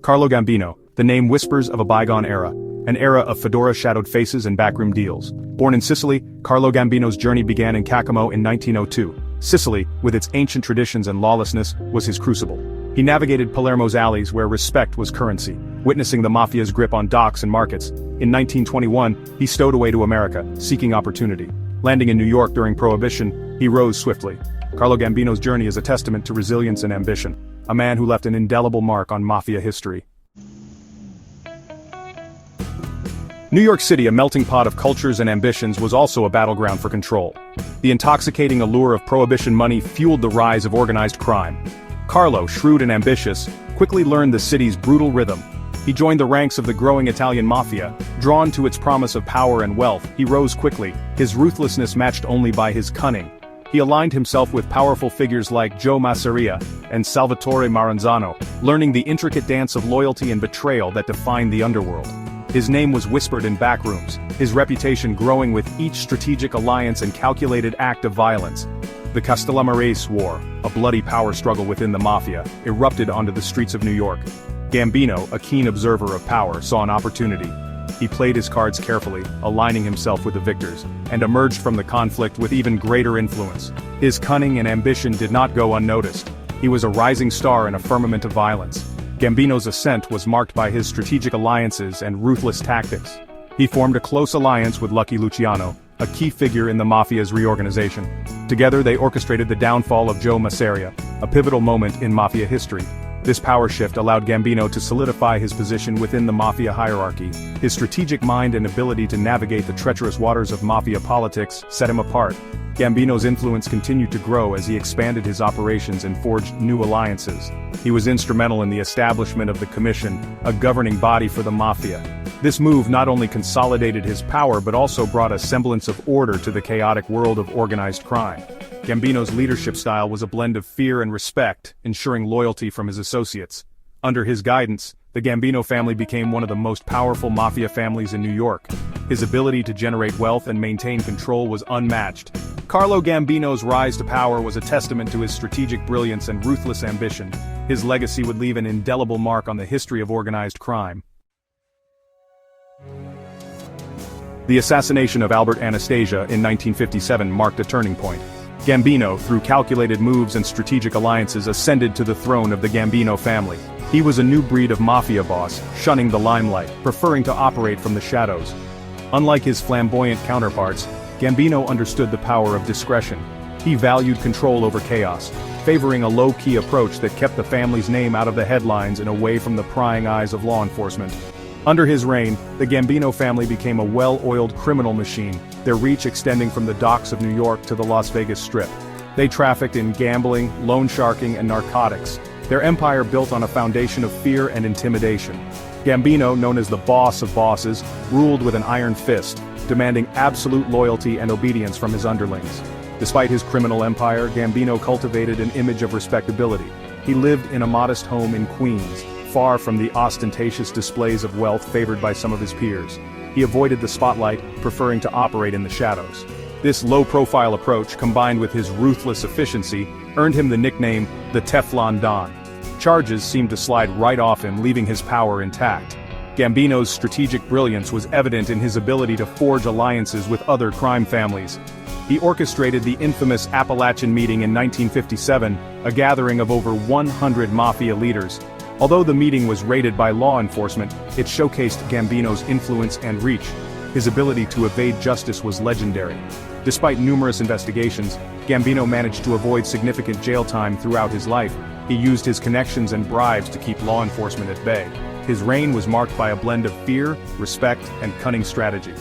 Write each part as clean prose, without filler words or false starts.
Carlo Gambino, the name whispers of a bygone era, an era of fedora-shadowed faces and backroom deals. Born in Sicily, Carlo Gambino's journey began in Caccamo in 1902. Sicily, with its ancient traditions and lawlessness, was his crucible. He navigated Palermo's alleys where respect was currency, witnessing the mafia's grip on docks and markets. In 1921, he stowed away to America, seeking opportunity. Landing in New York during Prohibition, he rose swiftly. Carlo Gambino's journey is a testament to resilience and ambition, a man who left an indelible mark on mafia history. New York City, a melting pot of cultures and ambitions, was also a battleground for control. The intoxicating allure of prohibition money fueled the rise of organized crime. Carlo, shrewd and ambitious, quickly learned the city's brutal rhythm. He joined the ranks of the growing Italian mafia. Drawn to its promise of power and wealth, he rose quickly, his ruthlessness matched only by his cunning. He aligned himself with powerful figures like Joe Masseria and Salvatore Maranzano, learning the intricate dance of loyalty and betrayal that defined the underworld. His name was whispered in backrooms, his reputation growing with each strategic alliance and calculated act of violence. The Castellammarese War, a bloody power struggle within the mafia, erupted onto the streets of New York. Gambino, a keen observer of power, saw an opportunity. He played his cards carefully, aligning himself with the victors, and emerged from the conflict with even greater influence. His cunning and ambition did not go unnoticed. He was a rising star in a firmament of violence. Gambino's ascent was marked by his strategic alliances and ruthless tactics. He formed a close alliance with Lucky Luciano, a key figure in the mafia's reorganization. Together they orchestrated the downfall of Joe Masseria, a pivotal moment in mafia history. This power shift allowed Gambino to solidify his position within the mafia hierarchy. His strategic mind and ability to navigate the treacherous waters of mafia politics set him apart. Gambino's influence continued to grow as he expanded his operations and forged new alliances. He was instrumental in the establishment of the Commission, a governing body for the mafia. This move not only consolidated his power but also brought a semblance of order to the chaotic world of organized crime. Gambino's leadership style was a blend of fear and respect, ensuring loyalty from his associates. Under his guidance, the Gambino family became one of the most powerful mafia families in New York. His ability to generate wealth and maintain control was unmatched. Carlo Gambino's rise to power was a testament to his strategic brilliance and ruthless ambition. His legacy would leave an indelible mark on the history of organized crime. The assassination of Albert Anastasia in 1957 marked a turning point. Gambino, through calculated moves and strategic alliances, ascended to the throne of the Gambino family. He was a new breed of mafia boss, shunning the limelight, preferring to operate from the shadows. Unlike his flamboyant counterparts, Gambino understood the power of discretion. He valued control over chaos, favoring a low-key approach that kept the family's name out of the headlines and away from the prying eyes of law enforcement. Under his reign, the Gambino family became a well-oiled criminal machine, their reach extending from the docks of New York to the Las Vegas Strip. They trafficked in gambling, loan sharking, and narcotics, their empire built on a foundation of fear and intimidation. Gambino, known as the boss of bosses, ruled with an iron fist, demanding absolute loyalty and obedience from his underlings. Despite his criminal empire, Gambino cultivated an image of respectability. He lived in a modest home in Queens, far from the ostentatious displays of wealth favored by some of his peers. He avoided the spotlight, preferring to operate in the shadows. This low-profile approach, combined with his ruthless efficiency, earned him the nickname, the Teflon Don. Charges seemed to slide right off him, leaving his power intact. Gambino's strategic brilliance was evident in his ability to forge alliances with other crime families. He orchestrated the infamous Appalachian Meeting in 1957, a gathering of over 100 mafia leaders. Although the meeting was raided by law enforcement, it showcased Gambino's influence and reach. His ability to evade justice was legendary. Despite numerous investigations, Gambino managed to avoid significant jail time throughout his life. He used his connections and bribes to keep law enforcement at bay. His reign was marked by a blend of fear, respect, and cunning strategy.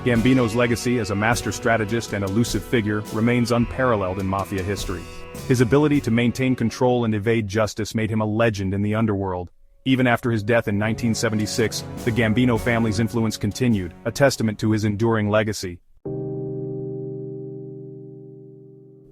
Gambino's legacy as a master strategist and elusive figure remains unparalleled in mafia history. His ability to maintain control and evade justice made him a legend in the underworld. Even after his death in 1976, the Gambino family's influence continued, a testament to his enduring legacy.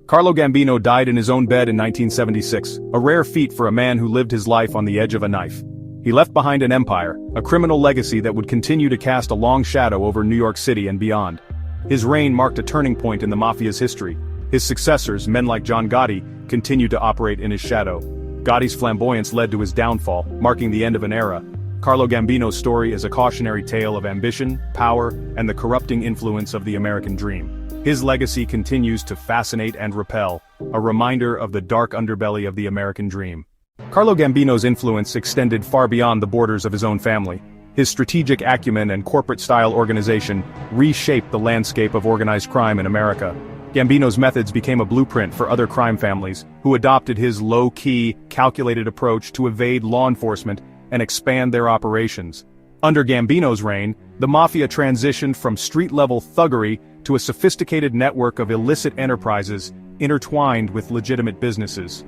Carlo Gambino died in his own bed in 1976, a rare feat for a man who lived his life on the edge of a knife. He left behind an empire, a criminal legacy that would continue to cast a long shadow over New York City and beyond. His reign marked a turning point in the mafia's history. His successors, men like John Gotti, continued to operate in his shadow. Gotti's flamboyance led to his downfall, marking the end of an era. Carlo Gambino's story is a cautionary tale of ambition, power, and the corrupting influence of the American dream. His legacy continues to fascinate and repel, a reminder of the dark underbelly of the American dream. Carlo Gambino's influence extended far beyond the borders of his own family. His strategic acumen and corporate-style organization reshaped the landscape of organized crime in America. Gambino's methods became a blueprint for other crime families, who adopted his low-key, calculated approach to evade law enforcement and expand their operations. Under Gambino's reign, the mafia transitioned from street-level thuggery to a sophisticated network of illicit enterprises intertwined with legitimate businesses.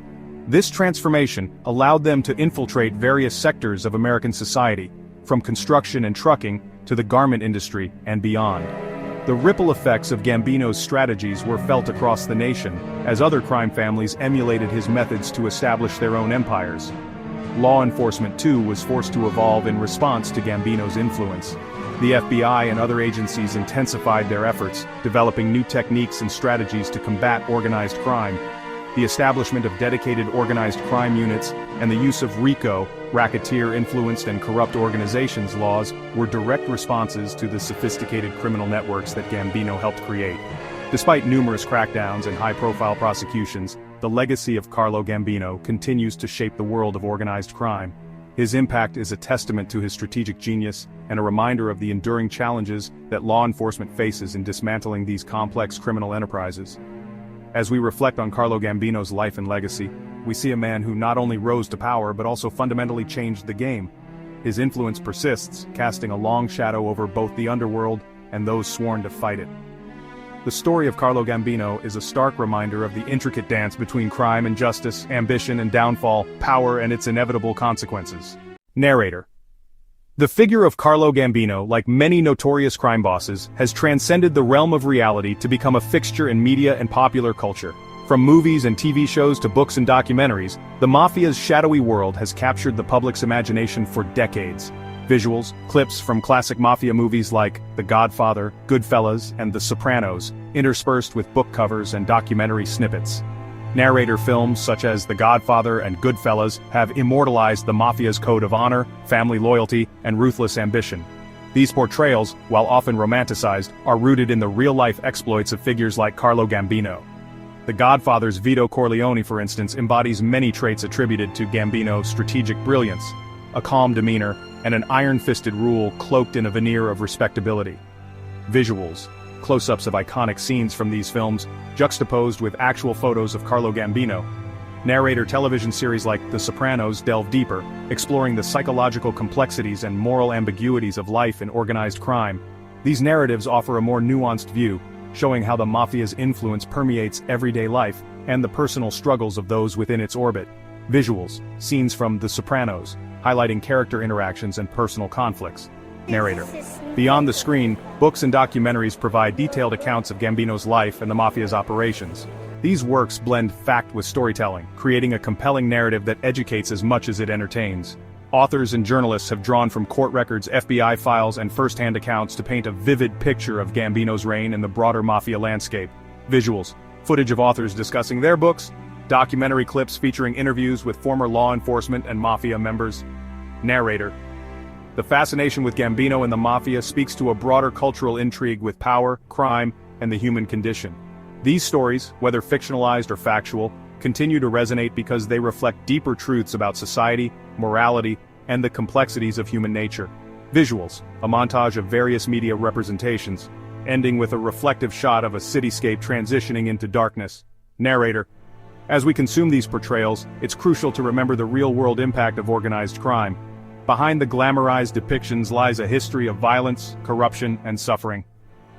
This transformation allowed them to infiltrate various sectors of American society, from construction and trucking to the garment industry and beyond. The ripple effects of Gambino's strategies were felt across the nation, as other crime families emulated his methods to establish their own empires. Law enforcement, too, was forced to evolve in response to Gambino's influence. The FBI and other agencies intensified their efforts, developing new techniques and strategies to combat organized crime. The establishment of dedicated organized crime units and the use of RICO, racketeer-influenced and corrupt organizations laws, were direct responses to the sophisticated criminal networks that Gambino helped create. Despite numerous crackdowns and high-profile prosecutions, the legacy of Carlo Gambino continues to shape the world of organized crime. His impact is a testament to his strategic genius and a reminder of the enduring challenges that law enforcement faces in dismantling these complex criminal enterprises. As we reflect on Carlo Gambino's life and legacy, we see a man who not only rose to power but also fundamentally changed the game. His influence persists, casting a long shadow over both the underworld and those sworn to fight it. The story of Carlo Gambino is a stark reminder of the intricate dance between crime and justice, ambition and downfall, power and its inevitable consequences. Narrator. The figure of Carlo Gambino, like many notorious crime bosses, has transcended the realm of reality to become a fixture in media and popular culture. From movies and TV shows to books and documentaries, the mafia's shadowy world has captured the public's imagination for decades. Visuals, clips from classic mafia movies like The Godfather, Goodfellas, and The Sopranos, interspersed with book covers and documentary snippets. Narrator films such as The Godfather and Goodfellas have immortalized the mafia's code of honor, family loyalty, and ruthless ambition. These portrayals, while often romanticized, are rooted in the real-life exploits of figures like Carlo Gambino. The Godfather's Vito Corleone, for instance, embodies many traits attributed to Gambino's strategic brilliance: a calm demeanor and an iron-fisted rule cloaked in a veneer of respectability. Visuals. Close-ups of iconic scenes from these films, juxtaposed with actual photos of Carlo Gambino. Narrator television series like The Sopranos delve deeper, exploring the psychological complexities and moral ambiguities of life in organized crime. These narratives offer a more nuanced view, showing how the mafia's influence permeates everyday life and the personal struggles of those within its orbit. Visuals. Scenes from The Sopranos, highlighting character interactions and personal conflicts. Narrator. Beyond the screen, books and documentaries provide detailed accounts of Gambino's life and the mafia's operations. These works blend fact with storytelling, creating a compelling narrative that educates as much as it entertains. Authors and journalists have drawn from court records, FBI files, and first-hand accounts to paint a vivid picture of Gambino's reign in the broader mafia landscape. Visuals. Footage of authors discussing their books, documentary clips featuring interviews with former law enforcement and mafia members. Narrator. The fascination with Gambino and the mafia speaks to a broader cultural intrigue with power, crime, and the human condition. These stories, whether fictionalized or factual, continue to resonate because they reflect deeper truths about society, morality, and the complexities of human nature. Visuals. A montage of various media representations, ending with a reflective shot of a cityscape transitioning into darkness. Narrator. As we consume these portrayals, it's crucial to remember the real-world impact of organized crime. Behind the glamorized depictions lies a history of violence, corruption, and suffering.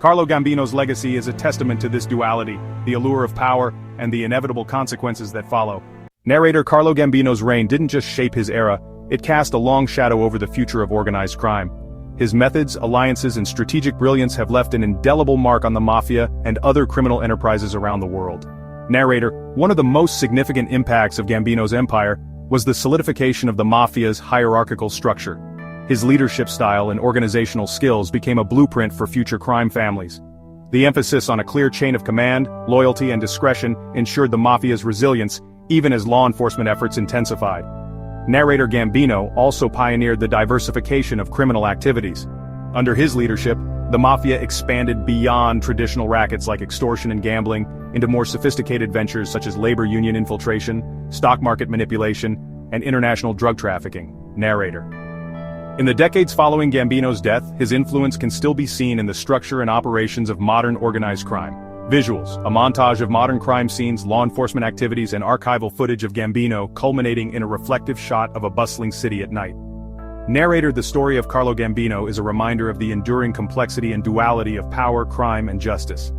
Carlo Gambino's legacy is a testament to this duality, the allure of power, and the inevitable consequences that follow. Narrator. Carlo Gambino's reign didn't just shape his era, it cast a long shadow over the future of organized crime. His methods, alliances, and strategic brilliance have left an indelible mark on the mafia and other criminal enterprises around the world. Narrator. One of the most significant impacts of Gambino's empire was the solidification of the mafia's hierarchical structure. His leadership style and organizational skills became a blueprint for future crime families. The emphasis on a clear chain of command, loyalty, and discretion ensured the mafia's resilience, even as law enforcement efforts intensified. Narrator Gambino also pioneered the diversification of criminal activities. Under his leadership, the mafia expanded beyond traditional rackets like extortion and gambling into more sophisticated ventures such as labor union infiltration, stock market manipulation, and international drug trafficking. Narrator. In the decades following Gambino's death, his influence can still be seen in the structure and operations of modern organized crime. Visuals, a montage of modern crime scenes, law enforcement activities, and archival footage of Gambino culminating in a reflective shot of a bustling city at night. Narrator. The story of Carlo Gambino is a reminder of the enduring complexity and duality of power, crime, and justice.